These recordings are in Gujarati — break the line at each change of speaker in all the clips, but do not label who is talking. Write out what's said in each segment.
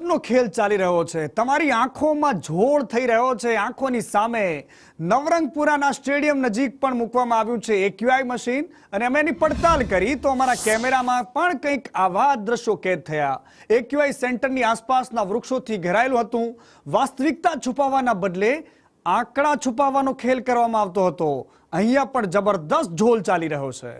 સતતનો ખેલ ચાલી રહ્યો છે। તમારી આંખોમાં જોર થઈ રહ્યો છે। આંખોની સામે નવરંગપુરાના સ્ટેડિયમ નજીક પણ મૂકવામાં આવ્યું છે એક્યુઆઈ મશીન અને અમે એની પડતાલ કરી તો અમારા કેમેરામાં પણ કંઈક આવા દ્રશ્યો કેદ થયા। એક્યુઆઈ સેન્ટરની આસપાસના વૃક્ષોથી ઘેરાયેલું હતું। વાસ્તવિકતા છુપાવવાના બદલે આંકડા છુપાવવાનો ખેલ કરવામાં આવતો હતો। અહીંયા પણ જબરદસ્ત ઝોલ ચાલી રહ્યો છે।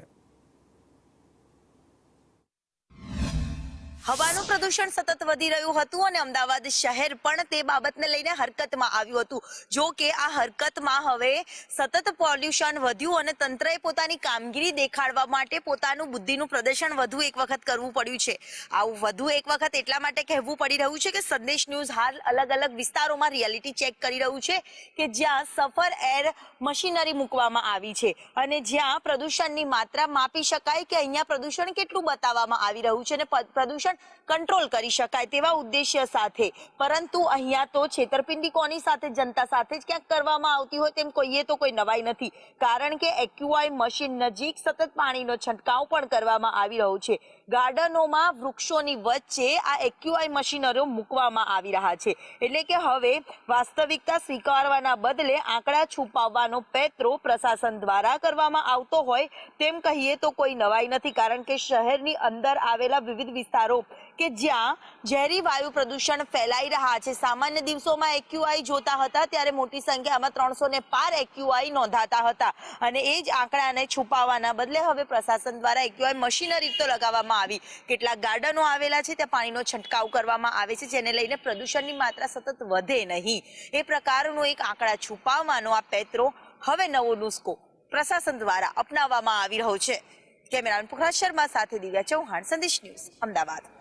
હવાનું પ્રદૂષણ સતત વધી રહ્યું હતું અને અમદાવાદ શહેર પણ તે બાબતને લઈને હરકતમાં આવ્યું હતું। જો કે આ હરકતમાં હવે સતત પોલ્યુશન વધ્યું અને તંત્રએ પોતાની કામગીરી દેખાડવા માટે પોતાનું બુદ્ધિનું પ્રદર્શન વધુ એક વખત કરવું પડ્યું છે। આવું વધુ એક વખત એટલા માટે કહેવું પડી રહ્યું છે કે સંદેશ ન્યૂઝ હાલ અલગ અલગ વિસ્તારોમાં રિયાલિટી ચેક કરી રહ્યું છે કે જ્યાં સફર એર મશીનરી મૂકવામાં આવી છે અને જ્યાં પ્રદૂષણની માત્રા માપી શકાય કે અહીંયા પ્રદૂષણ કેટલું બતાવવામાં આવી રહ્યું છે અને પ્રદૂષણ કંટ્રોલ કરી શકાય તેવા ઉદ્દેશ્ય સાથે। પરંતુ અહીંયા તો છેતરપિંડી કોની સાથે, જનતા સાથે જ ક્યાંક કરવામાં આવતી હોય તેમ કહીએ તો કોઈ નવાઈ નથી। કારણ કે એક્યુઆઈ મશીન નજીક સતત પાણીનો છંટકાવ પણ કરવામાં આવી રહ્યો છે। ગાર્ડનોમાં વૃક્ષોની વચ્ચે આ એક્યુઆઈ મશીનરીઓ મૂકવામાં આવી રહ્યા છે। એટલે કે હવે વાસ્તવિકતા સ્વીકારવાના બદલે આંકડા છુપાવવાનો પેત્રો પ્રશાસન દ્વારા કરવામાં આવતો હોય તેમ કહીએ તો કોઈ નવાઈ નથી। કારણ કે શહેરની અંદર આવેલા વિવિધ વિસ્તારો કે જ્યાં ઝેરી વાયુ પ્રદૂષણ ફેલાઈ રહ્યા છે। સામાન્ય દિવસોમાં એક્યુઆઈ જોતા હતા ત્યારે મોટી સંખ્યામાં 300 ને પાર એક્યુઆઈ નોંધાતા હતા અને એ જ આંકડાને છુપાવવાના બદલે હવે પ્રશાસન દ્વારા એક્યુઆઈ મશીનરી તો લગાવવામાં આવી। કેટલાક ગાર્ડનો આવેલા છે ત્યાં પાણીનો છંટકાવ કરવામાં આવે છે જેને લઈને પ્રદૂષણની માત્રા સતત વધે નહીં એ પ્રકારનો એક આંકડા છુપાવવાનો આ પેત્રો હવે નવો નુસ્ખો પ્રશાસન દ્વારા અપનાવવામાં આવી રહ્યો છે। કેમેરામેન પુખરાજ શર્મા સાથે દિવ્યા ચૌહાણ, સંદેશ ન્યૂઝ, અમદાવાદ।